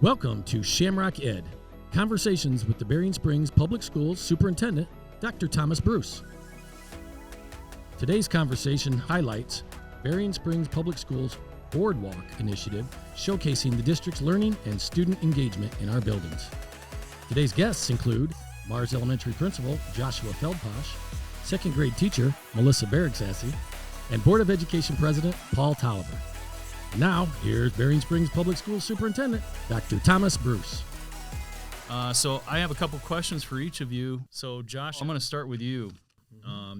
Welcome to ShamrockEd, conversations with the Berrien Springs Public Schools Superintendent, Dr. Thomas Bruce. Today's conversation highlights Berrien Springs Public Schools Boardwalk initiative, showcasing the district's learning and student engagement in our buildings. Today's guests include Mars Elementary Principal Joshua Feldpausch, second grade teacher Melissa Beregsasy, and Board of Education President Paul Toliver. Now, here's Berrien Springs Public Schools Superintendent, Dr. Thomas Bruce. So I have a couple questions for each of you. So Josh, I'm going to start with you.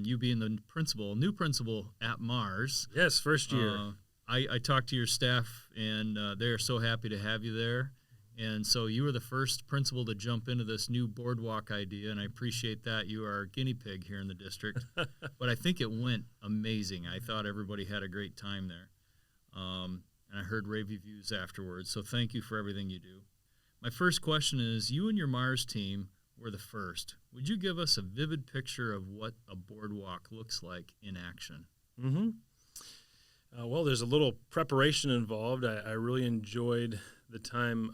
You being the new principal at Mars. Yes, first year. I talked to your staff, and they're so happy to have you there. And so you were the first principal to jump into this new boardwalk idea, and I appreciate that. You are a guinea pig here in the district. But I think it went amazing. I thought everybody had a great time there. And I heard rave reviews afterwards, so thank you for everything you do. My first question is, you and your Mars team were the first. Would you give us a vivid picture of what a boardwalk looks like in action? Well, there's a little preparation involved. I really enjoyed the time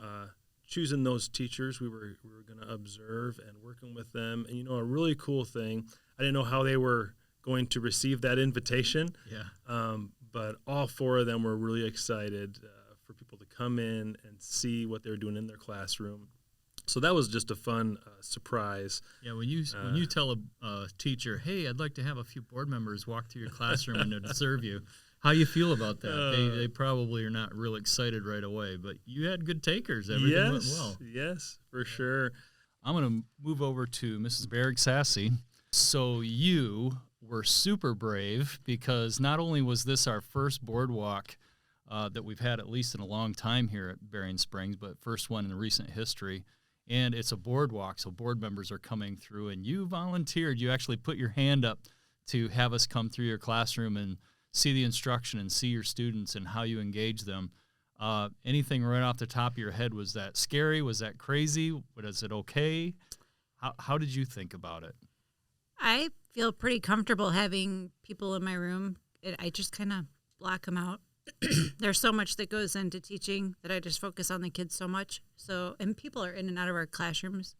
choosing those teachers we were going to observe and working with them. And, a really cool thing, I didn't know how they were going to receive that invitation. Yeah. But all four of them were really excited for people to come in and see what they were doing in their classroom. So that was just a fun surprise. Yeah, when you tell a teacher, hey, I'd like to have a few board members walk through your classroom and observe you, how you feel about that? They probably are not real excited right away, but you had good takers. Everything went well. Yes, for sure. I'm going to move over to Mrs. Beregsasy. So you were super brave, because not only was this our first boardwalk that we've had at least in a long time here at Berrien Springs, but first one in recent history, and it's a boardwalk, so board members are coming through, and you volunteered. You actually put your hand up to have us come through your classroom and see the instruction and see your students and how you engage them. Anything right off the top of your head, was that scary? Was that crazy? Was it okay? How did you think about it? I feel pretty comfortable having people in my room. I just kind of block them out. There's so much that goes into teaching that I just focus on the kids so much. And people are in and out of our classrooms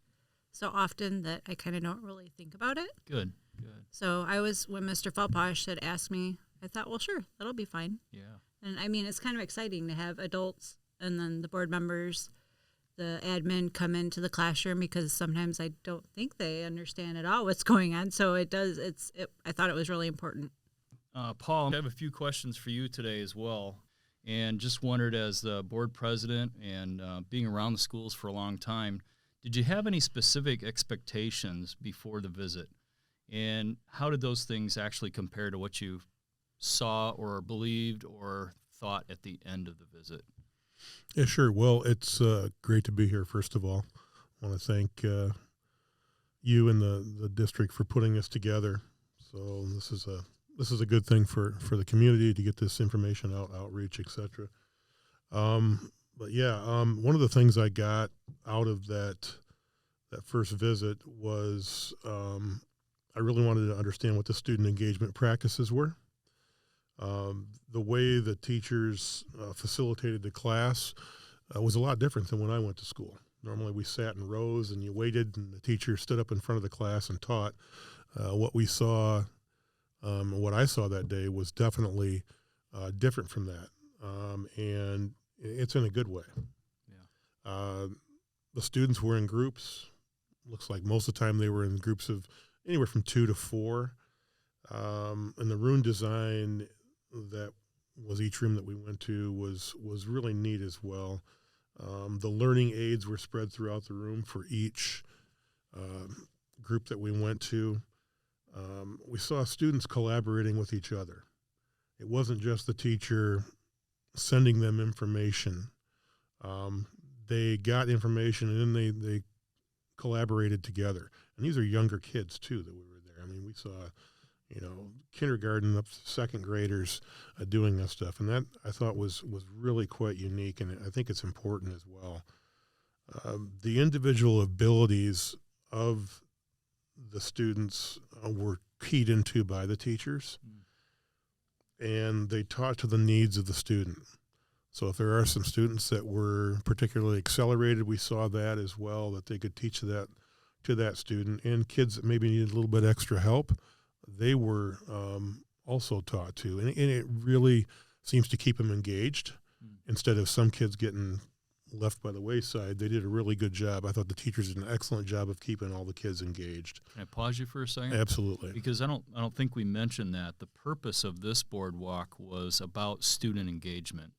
so often that I kind of don't really think about it. Good. So when Mr. Feldpausch had asked me, I thought, well, sure, that'll be fine. Yeah. And I mean, it's kind of exciting to have adults and then the board members, the admin come into the classroom, because sometimes I don't think they understand at all what's going on. So I thought it was really important. Paul, I have a few questions for you today as well, and just wondered, as the board president and being around the schools for a long time, did you have any specific expectations before the visit? And how did those things actually compare to what you saw or believed or thought at the end of the visit? Yeah, sure. Well, it's great to be here, first of all. I want to thank you and the district for putting this together. So this is a good thing for the community to get this information out, outreach, etc. But yeah, one of the things I got out of that first visit was I really wanted to understand what the student engagement practices were. The way the teachers facilitated the class was a lot different than when I went to school. Normally we sat in rows and you waited, and the teacher stood up in front of the class and taught. What I saw that day was definitely different from that, and it's in a good way. Yeah. The students were in groups. Looks like most of the time they were in groups of anywhere from 2 to 4, and the room design that was each room that we went to was really neat as well. The learning aids were spread throughout the room for each group that we went to. We saw students collaborating with each other. It wasn't just the teacher sending them information. They got information, and then they collaborated together. And these are younger kids, too, that we were there. I mean, we saw kindergarten up to second graders doing this stuff. And that, I thought, was really quite unique, and I think it's important as well. The individual abilities of the students were keyed into by the teachers, and they taught to the needs of the student. So if there are some students that were particularly accelerated, we saw that as well, that they could teach that to that student. And kids that maybe needed a little bit extra help, they were also taught to. And it really seems to keep them engaged instead of some kids getting left by the wayside. They did a really good job. I thought the teachers did an excellent job of keeping all the kids engaged. Can I pause you for a second? Absolutely. Because I don't think we mentioned that. The purpose of this boardwalk was about student engagement.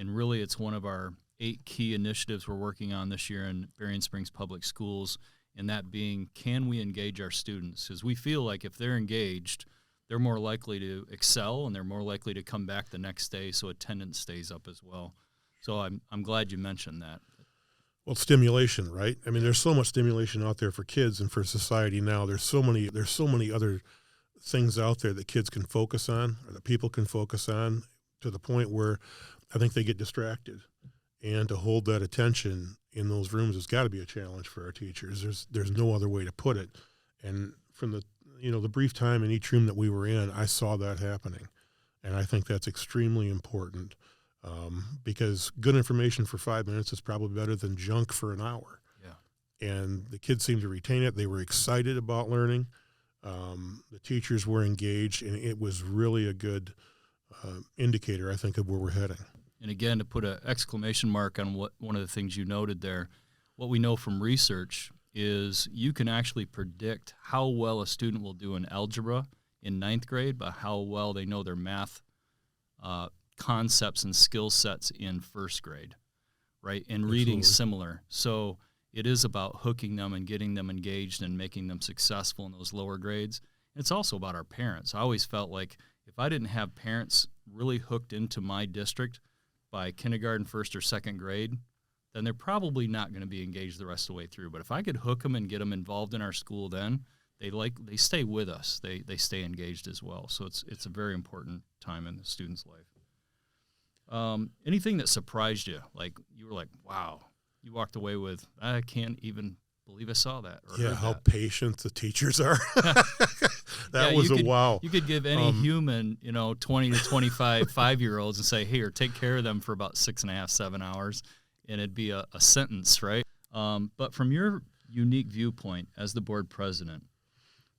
And really it's one of our 8 key initiatives we're working on this year in Berrien Springs Public Schools, and that being, can we engage our students? Because we feel like if they're engaged, they're more likely to excel and they're more likely to come back the next day, so attendance stays up as well. So I'm glad you mentioned that. Well, stimulation, right? I mean, there's so much stimulation out there for kids and for society now. There's so many other things out there that kids can focus on, or that people can focus on, to the point where I think they get distracted. And to hold that attention in those rooms has got to be a challenge for our teachers. There's no other way to put it. And from the brief time in each room that we were in, I saw that happening. And I think that's extremely important, because good information for 5 minutes is probably better than junk for an hour. Yeah. And the kids seemed to retain it. They were excited about learning. The teachers were engaged, and it was really a good indicator, I think, of where we're heading. And again, to put an exclamation mark on one of the things you noted there, what we know from research is you can actually predict how well a student will do in algebra in 9th grade by how well they know their math concepts and skill sets in 1st grade, right? And Absolutely. Reading similar. So it is about hooking them and getting them engaged and making them successful in those lower grades. It's also about our parents. I always felt like if I didn't have parents really hooked into my district by kindergarten, 1st or 2nd grade, then they're probably not going to be engaged the rest of the way through. But if I could hook them and get them involved in our school, then they stay with us. They stay engaged as well. So it's a very important time in the student's life. Anything that surprised you, like you were like, wow, you walked away with, I can't even believe I saw that. Or Yeah, heard how that. patient the teachers are. That was a wow. You could give any human, 20 to 25 5-year-olds and say, here, take care of them for about 6.5, 7 hours, and it'd be a sentence, right? But from your unique viewpoint as the board president,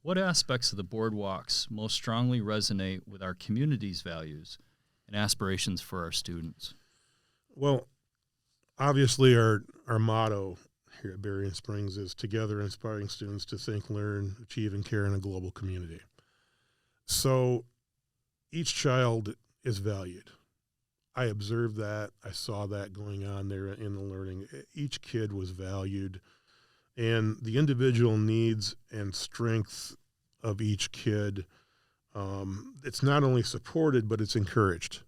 what aspects of the boardwalks most strongly resonate with our community's values and aspirations for our students? Well, obviously our motto here at Berrien Springs is together inspiring students to think, learn, achieve, and care in a global community. So each child is valued. I observed that. I saw that going on there in the learning. Each kid was valued, and the individual needs and strengths of each kid, it's not only supported, but it's encouraged.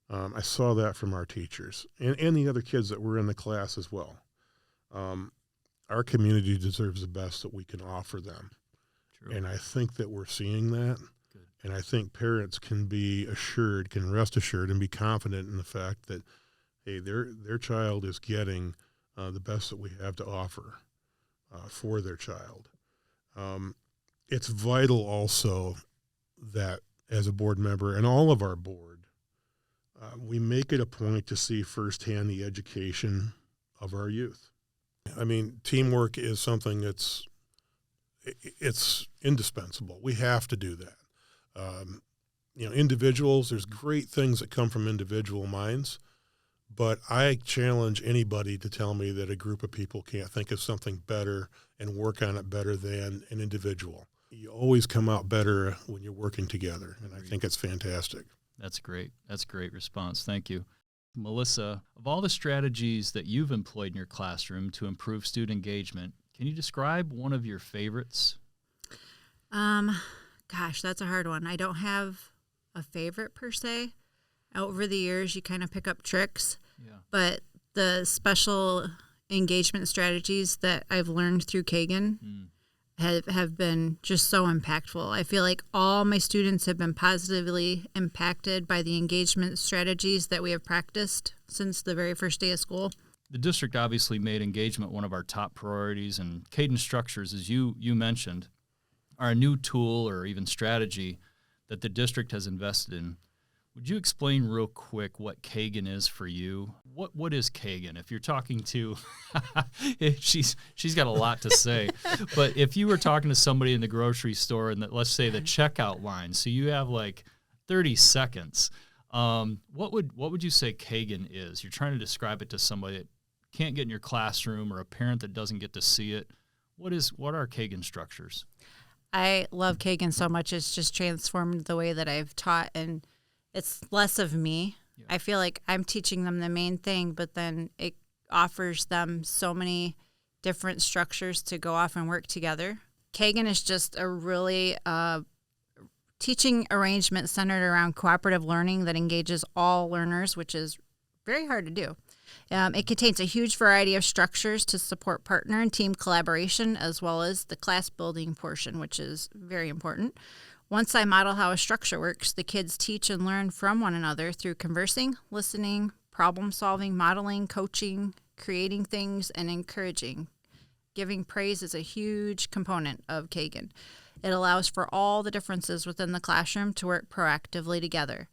I saw that from our teachers and the other kids that were in the class as well. Our community deserves the best that we can offer them. True. And I think that we're seeing that. Good. And I think parents can rest assured and be confident in the fact that, hey, their child is getting the best that we have to offer for their child. It's vital also that as a board member and all of our board, we make it a point to see firsthand the education of our youth. I mean, teamwork is something it's indispensable. We have to do that. Individuals, there's great things that come from individual minds, but I challenge anybody to tell me that a group of people can't think of something better and work on it better than an individual. You always come out better when you're working together, and I think it's fantastic. That's great. That's a great response. Thank you. Melissa, of all the strategies that you've employed in your classroom to improve student engagement, can you describe one of your favorites? Gosh, that's a hard one. I don't have a favorite per se. Over the years, you kind of pick up tricks, but the special engagement strategies that I've learned through Kagan have been just so impactful. I feel like all my students have been positively impacted by the engagement strategies that we have practiced since the very first day of school. The district obviously made engagement one of our top priorities, and Cadence Structures, as you mentioned, are a new tool or even strategy that the district has invested in. Would you explain real quick what Kagan is for you? What is Kagan? If you're talking to, she's got a lot to say, but if you were talking to somebody in the grocery store and let's say the checkout line, so you have like 30 seconds, what would you say Kagan is? You're trying to describe it to somebody that can't get in your classroom or a parent that doesn't get to see it. What are Kagan structures? I love Kagan so much. It's just transformed the way that I've taught, and it's less of me. Yeah. I feel like I'm teaching them the main thing, but then it offers them so many different structures to go off and work together. Kagan is just a really teaching arrangement centered around cooperative learning that engages all learners, which is very hard to do. It contains a huge variety of structures to support partner and team collaboration, as well as the class building portion, which is very important. Once I model how a structure works, the kids teach and learn from one another through conversing, listening, problem solving, modeling, coaching, creating things, and encouraging. Giving praise is a huge component of Kagan. It allows for all the differences within the classroom to work proactively together.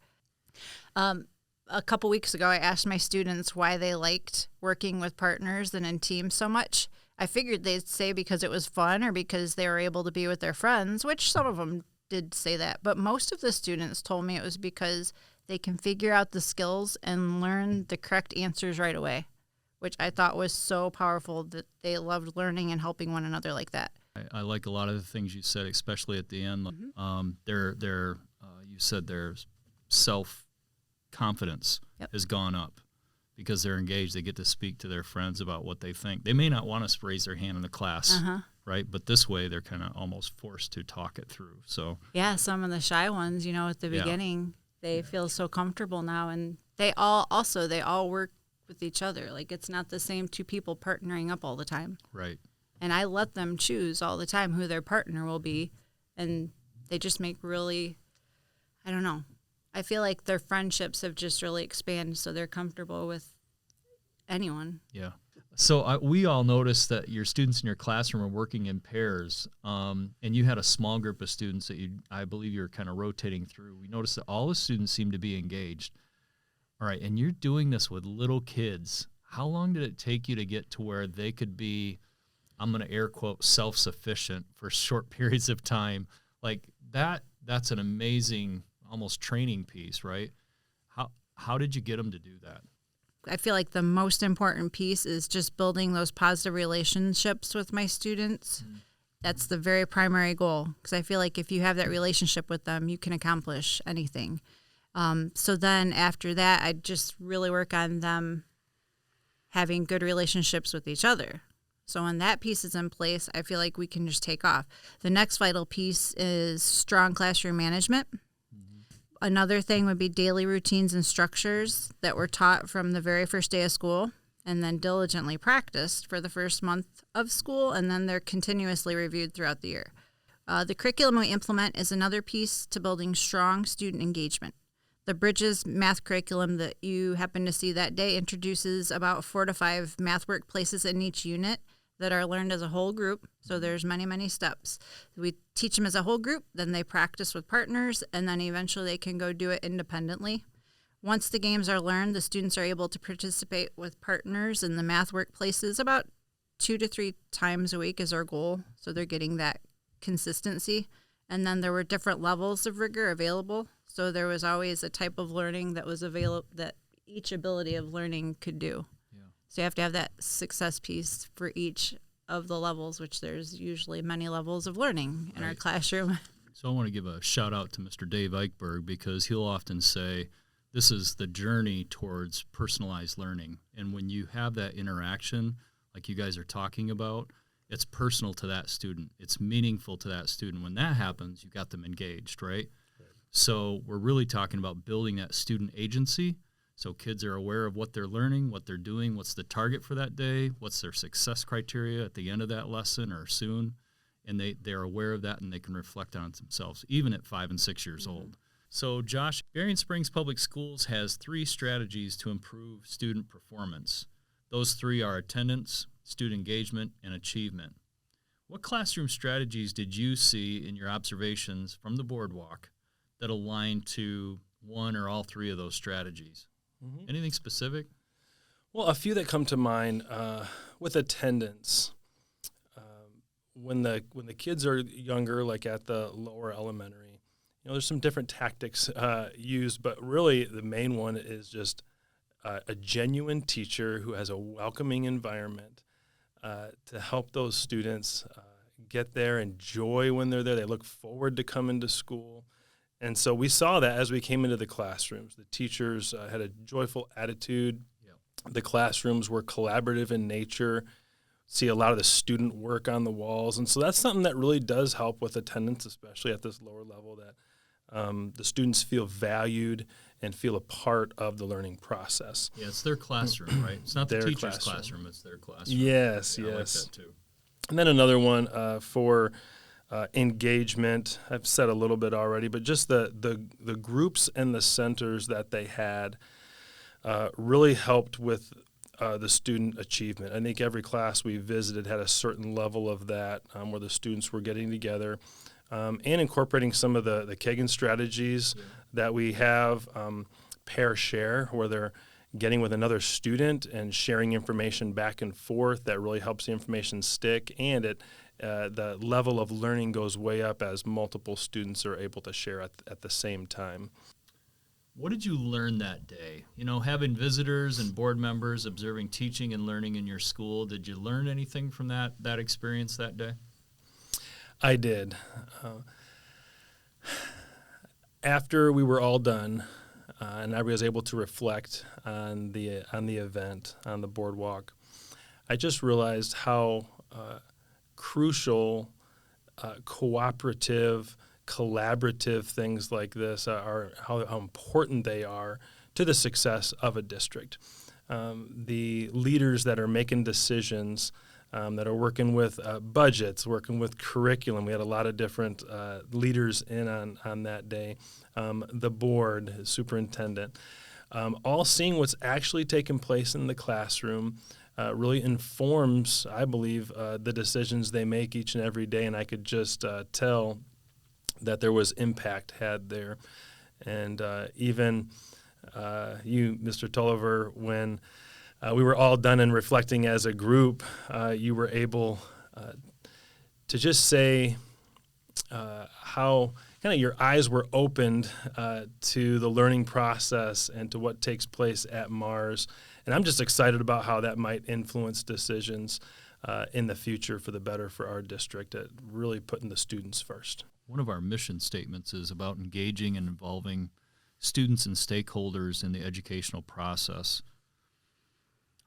A couple weeks ago, I asked my students why they liked working with partners and in teams so much. I figured they'd say because it was fun or because they were able to be with their friends, which some of them did say that. But most of the students told me it was because they can figure out the skills and learn the correct answers right away, which I thought was so powerful that they loved learning and helping one another like that. I like a lot of the things you said, especially at the end. Mm-hmm. You said their self-confidence has gone up because they're engaged. They get to speak to their friends about what they think. They may not want to raise their hand in the class, right? But this way, they're kind of almost forced to talk it through. So yeah, some of the shy ones, at the beginning, they feel so comfortable now, and they all work with each other. Like, it's not the same two people partnering up all the time. Right. And I let them choose all the time who their partner will be, and they just make really, I don't know. I feel like their friendships have just really expanded, so they're comfortable with anyone. Yeah. So we all noticed that your students in your classroom are working in pairs, and you had a small group of students that I believe you were kind of rotating through. We noticed that all the students seemed to be engaged. All right, and you're doing this with little kids. How long did it take you to get to where they could be, I'm going to air quote, self-sufficient for short periods of time? Like that's an amazing almost training piece, right? How did you get them to do that? I feel like the most important piece is just building those positive relationships with my students. Mm-hmm. That's the very primary goal, because I feel like if you have that relationship with them, you can accomplish anything. So then after that, I just really work on them having good relationships with each other. So when that piece is in place, I feel like we can just take off. The next vital piece is strong classroom management. Another thing would be daily routines and structures that were taught from the very first day of school and then diligently practiced for the first month of school, and then they're continuously reviewed throughout the year. The curriculum we implement is another piece to building strong student engagement. The Bridges math curriculum that you happen to see that day introduces about 4 to 5 math workplaces in each unit that are learned as a whole group. So there's many, many steps. We teach them as a whole group, then they practice with partners, and then eventually they can go do it independently. Once the games are learned, the students are able to participate with partners in the math workplaces about 2 to 3 times a week is our goal. So they're getting that consistency. And then there were different levels of rigor available. So there was always a type of learning that was available that each ability of learning could do. So you have to have that success piece for each of the levels, which there's usually many levels of learning in our classroom. So I want to give a shout out to Mr. Dave Eichberg, because he'll often say this is the journey towards personalized learning. And when you have that interaction, like you guys are talking about, it's personal to that student. It's meaningful to that student. When that happens, you got them engaged, right? So we're really talking about building that student agency. So kids are aware of what they're learning, what they're doing, what's the target for that day, what's their success criteria at the end of that lesson or soon, and they're aware of that and they can reflect on it themselves, even at 5 and 6 years old. So Josh, Berrien Springs Public Schools has 3 strategies to improve student performance. Those 3 are attendance, student engagement, and achievement. What classroom strategies did you see in your observations from the boardwalk that align to one or all three of those strategies. Mm-hmm. Anything specific? Well, a few that come to mind with attendance. When the kids are younger, like at the lower elementary, there's some different tactics used, but really the main one is just a genuine teacher who has a welcoming environment to help those students get there, enjoy when they're there. They look forward to coming to school. And so we saw that as we came into the classrooms. The teachers had a joyful attitude. Yep. The classrooms were collaborative in nature. See a lot of the student work on the walls. And so that's something that really does help with attendance, especially at this lower level, that the students feel valued and feel a part of the learning process. Yeah, it's their classroom, right? It's not the teacher's classroom, it's their classroom. Yes, yeah, yes. I like that too. And then another one for engagement. I've said a little bit already, but just the groups and the centers that they had really helped with the student achievement. I think every class we visited had a certain level of that where the students were getting together and incorporating some of the Kagan strategies that we have, pair share, where they're getting with another student and sharing information back and forth. That really helps the information stick, and the level of learning goes way up as multiple students are able to share at the same time. What did you learn that day? Having visitors and board members observing teaching and learning in your school, did you learn anything from that experience that day? I did. After we were all done, and I was able to reflect on the event, on the boardwalk, I just realized how crucial, cooperative, collaborative things like this are, how important they are to the success of a district. The leaders that are making decisions, that are working with budgets, working with curriculum. We had a lot of different leaders in on that day. The board, superintendent, all seeing what's actually taking place in the classroom really informs, I believe, the decisions they make each and every day. And I could just tell that there was impact had there. And even you, Mr. Toliver, when we were all done and reflecting as a group, you were able to just say how kind of your eyes were opened to the learning process and to what takes place at Mars. And I'm just excited about how that might influence decisions in the future for the better for our district, at really putting the students first. One of our mission statements is about engaging and involving students and stakeholders in the educational process.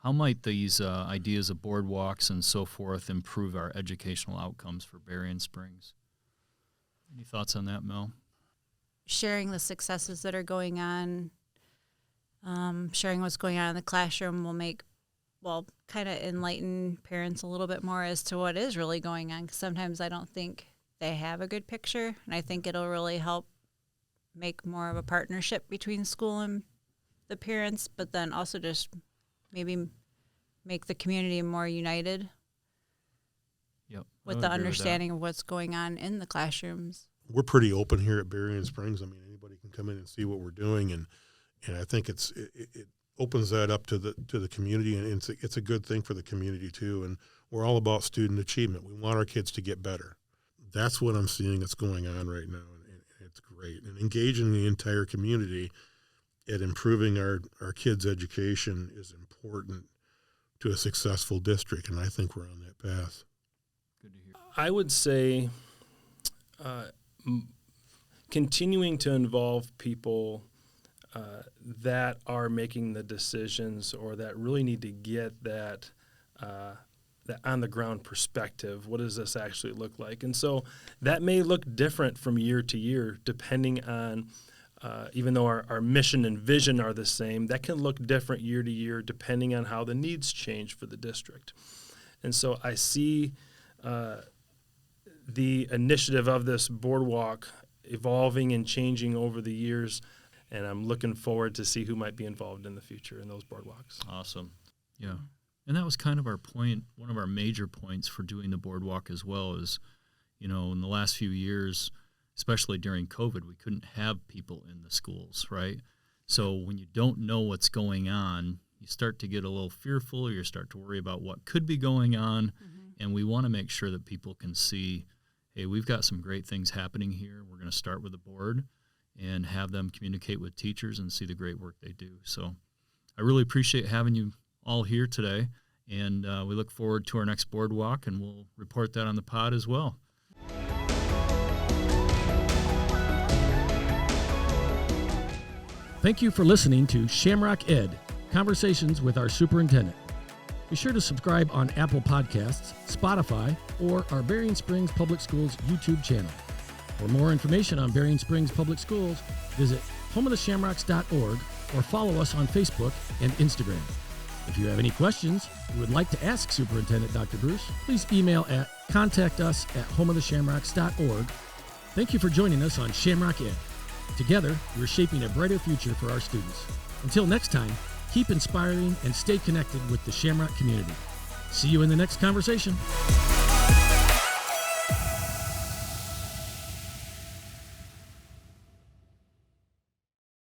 How might these ideas of boardwalks and so forth improve our educational outcomes for Berrien Springs? Any thoughts on that, Mel? Sharing the successes that are going on, sharing what's going on in the classroom will kind of enlighten parents a little bit more as to what is really going on. 'Cause sometimes I don't think they have a good picture, and I think it'll really help make more of a partnership between school and the parents, but then also just maybe make the community more united. Yep. With the understanding of what's going on in the classrooms. We're pretty open here at Berrien Springs. I mean, anybody can come in and see what we're doing, and I think it opens that up to the community, and it's a good thing for the community too. And we're all about student achievement. We want our kids to get better. That's what I'm seeing that's going on right now, and it's great. And engaging the entire community at improving our kids' education is important to a successful district, and I think we're on that path. Good to hear. I would say continuing to involve people that are making the decisions, or that really need to get that on-the-ground perspective. What does this actually look like? And so that may look different from year to year, depending on, even though our mission and vision are the same, that can look different year to year depending on how the needs change for the district. And so I see the initiative of this boardwalk evolving and changing over the years, and I'm looking forward to see who might be involved in the future in those boardwalks. Awesome. Yeah. And that was kind of our point, one of our major points for doing the boardwalk as well is, in the last few years, especially during COVID, we couldn't have people in the schools, right? So when you don't know what's going on, you start to get a little fearful, or you start to worry about what could be going on. And we want to make sure that people can see, hey, we've got some great things happening here. We're going to start with the board and have them communicate with teachers and see the great work they do. So I really appreciate having you all here today, and we look forward to our next board walk, and we'll report that on the pod as well. Thank you for listening to Shamrock Ed, Conversations with our Superintendent. Be sure to subscribe on Apple Podcasts, Spotify, or our Berrien Springs Public Schools YouTube channel. For more information on Berrien Springs Public Schools, visit homeoftheshamrocks.org or follow us on Facebook and Instagram. If you have any questions you would like to ask Superintendent Dr. Bruce, please email at contactus@homeoftheshamrocks.org. Thank you for joining us on Shamrock Ed. Together, we're shaping a brighter future for our students. Until next time, keep inspiring and stay connected with the Shamrock community. See you in the next conversation.